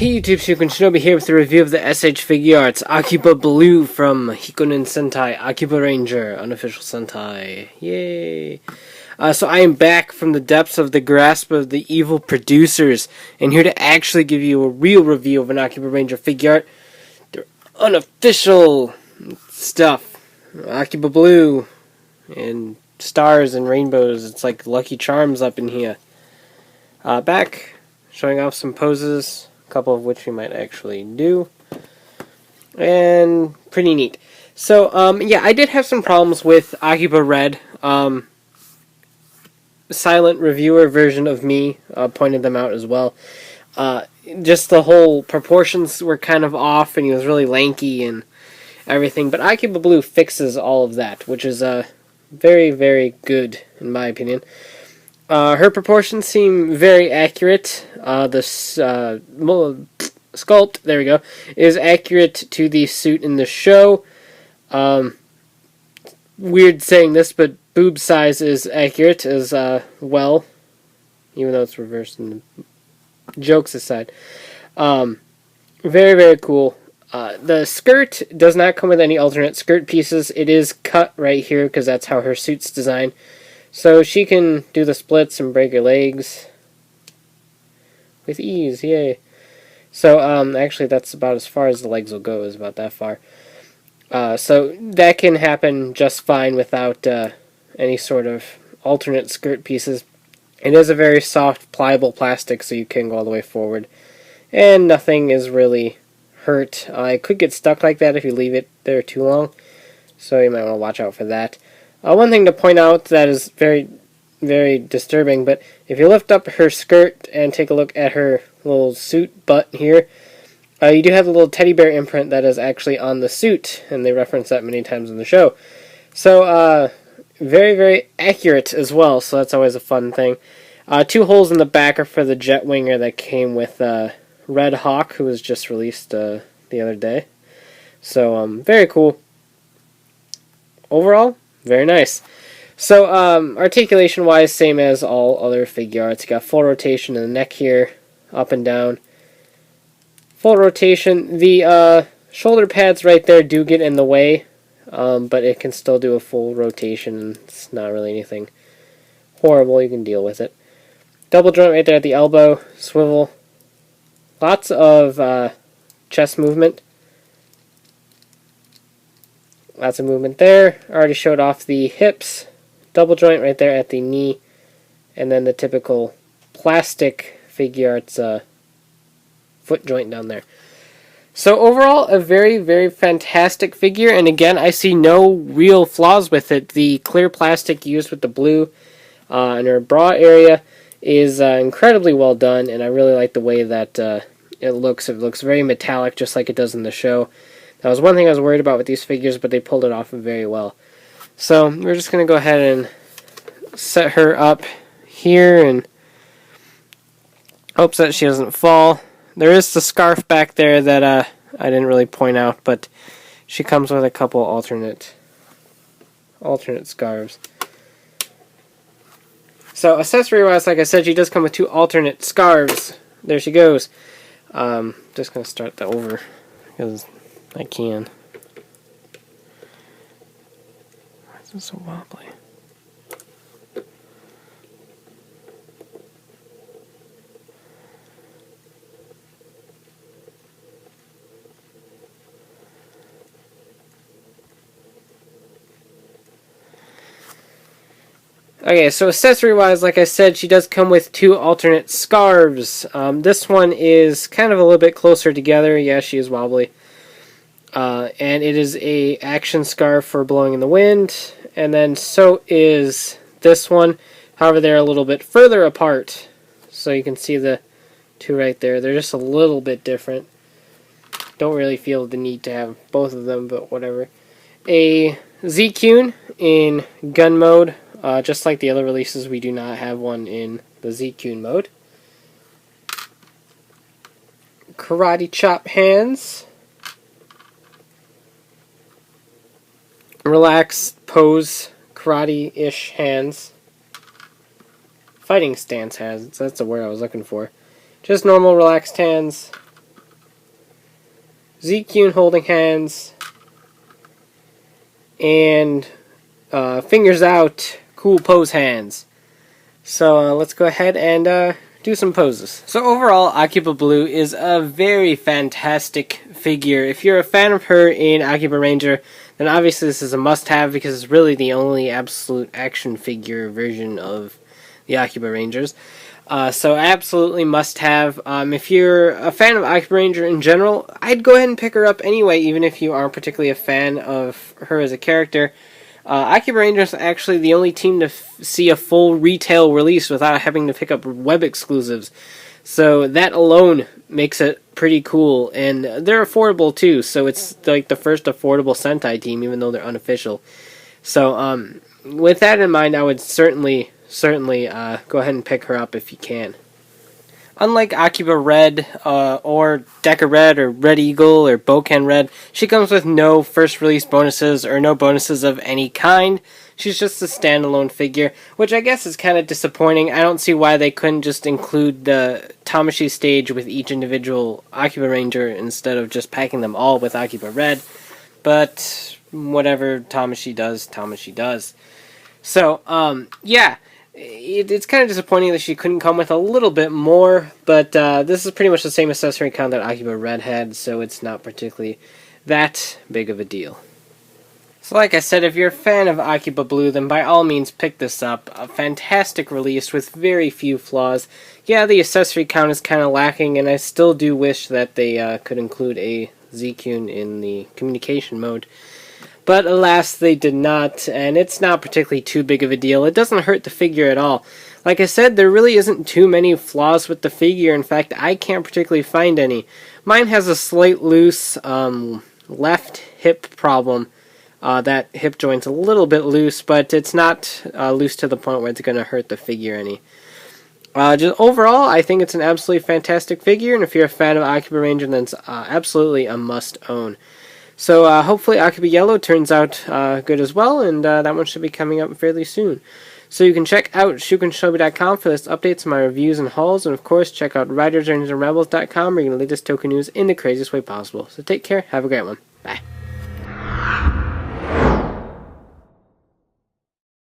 Hey YouTube, Shinken Shinobi here with a review of the S.H.Figuarts Akiba Blue from Hikonen Sentai Akibaranger, Unofficial Sentai. Yay! So I am back from the depths of the grasp of the evil producers, and here to actually give you a real review of an Akibaranger Figuart. Their unofficial stuff. Akiba Blue, and stars and rainbows. It's like Lucky Charms up in here. Back, showing off some poses. Couple of which we might actually do, and pretty neat. So yeah, I did have some problems with Akiba Red. Silent reviewer version of me pointed them out as well. Just the whole proportions were kind of off, and he was really lanky and everything. But Akiba Blue fixes all of that, which is very, very good in my opinion. Her proportions seem very accurate. The sculpt, there we go, is accurate to the suit in the show. Weird saying this, but boob size is accurate as well, even though it's reversed. And jokes aside, very, very cool. The skirt does not come with any alternate skirt pieces. It is cut right here because that's how her suit's designed. So she can do the splits and break her legs with ease, yay. So, actually that's about as far as the legs will go, is about that far. So that can happen just fine without any sort of alternate skirt pieces. It is a very soft, pliable plastic, so you can go all the way forward. And nothing is really hurt. It could get stuck like that if you leave it there too long, so you might want to watch out for that. One thing to point out that is very, very disturbing, but if you lift up her skirt and take a look at her little suit butt here, you do have the little teddy bear imprint that is actually on the suit, and they reference that many times in the show. So, very, very accurate as well, so that's always a fun thing. 2 holes in the back are for the jet winger that came with Red Hawk, who was just released the other day. So, very cool. Overall, very nice. So, articulation-wise, same as all other Figuarts. You got full rotation in the neck here, up and down. Full rotation. The shoulder pads right there do get in the way, but it can still do a full rotation. It's not really anything horrible. You can deal with it. Double joint right there at the elbow. Swivel. Lots of chest movement. Lots of movement there. Already showed off the hips. Double joint right there at the knee. And then the typical plastic Figuarts foot joint down there. So overall, a very, very fantastic figure. And again, I see no real flaws with it. The clear plastic used with the blue in her bra area is incredibly well done. And I really like the way that it looks. It looks very metallic, just like it does in the show. That was one thing I was worried about with these figures, but they pulled it off very well. So we're just going to go ahead and set her up here and hopes that she doesn't fall. There is the scarf back there that I didn't really point out, but she comes with a couple alternate scarves. So accessory-wise, like I said, she does come with 2 alternate scarves. There she goes. Just going to start that over because I can. Why is this so wobbly? Okay, so accessory-wise, like I said, she does come with 2 alternate scarves. This one is kind of a little bit closer together. Yeah, she is wobbly. And it is a action scarf for blowing in the wind, and then so is this one. However, they're a little bit further apart, so you can see the 2 right there. They're just a little bit different. Don't really feel the need to have both of them, but whatever. A Z-Cune in gun mode. Just like the other releases, we do not have one in the Z-Cune mode. Karate chop hands. Relaxed pose, karate-ish hands. Fighting stance hands, that's the word I was looking for. Just normal relaxed hands. Z-Cune holding hands, and fingers out, cool pose hands. So let's go ahead and do some poses. So overall, Akiba Blue is a very fantastic figure. If you're a fan of her in Akibaranger, then obviously this is a must-have because it's really the only absolute action figure version of the Akibarangers. So absolutely must-have. If you're a fan of Akibaranger in general, I'd go ahead and pick her up anyway, even if you aren't particularly a fan of her as a character. Akibaranger is actually the only team to see a full retail release without having to pick up web exclusives. So that alone makes it pretty cool, and they're affordable too, so it's like the first affordable Sentai team, even though they're unofficial. So with that in mind, I would certainly go ahead and pick her up if you can. Unlike Akiba Red, or Deca Red, or Red Eagle, or Boken Red, she comes with no first release bonuses, or no bonuses of any kind. She's just a standalone figure, which I guess is kind of disappointing. I don't see why they couldn't just include the Tamashii stage with each individual Akibaranger instead of just packing them all with Akiba Red. But whatever Tamashii does. So, yeah. It's kind of disappointing that she couldn't come with a little bit more, but this is pretty much the same accessory count that Akiba Red had, so it's not particularly that big of a deal. So like I said, if you're a fan of Akiba Blue, then by all means pick this up. A fantastic release with very few flaws. Yeah, the accessory count is kind of lacking, and I still do wish that they could include a Z-Cune in the communication mode. But alas, they did not, and it's not particularly too big of a deal. It doesn't hurt the figure at all. Like I said, there really isn't too many flaws with the figure. In fact, I can't particularly find any. Mine has a slight loose left hip problem. That hip joint's a little bit loose, but it's not loose to the point where it's going to hurt the figure any. Just overall, I think it's an absolutely fantastic figure, and if you're a fan of Akibaranger, then it's absolutely a must-own. So hopefully Akiba Yellow turns out good as well, and that one should be coming up fairly soon. So you can check out ShukenShobi.com for latest updates on my reviews and hauls, and of course check out RidersRangersandRebels.com where you can get the latest token news in the craziest way possible. So take care, have a great one, bye.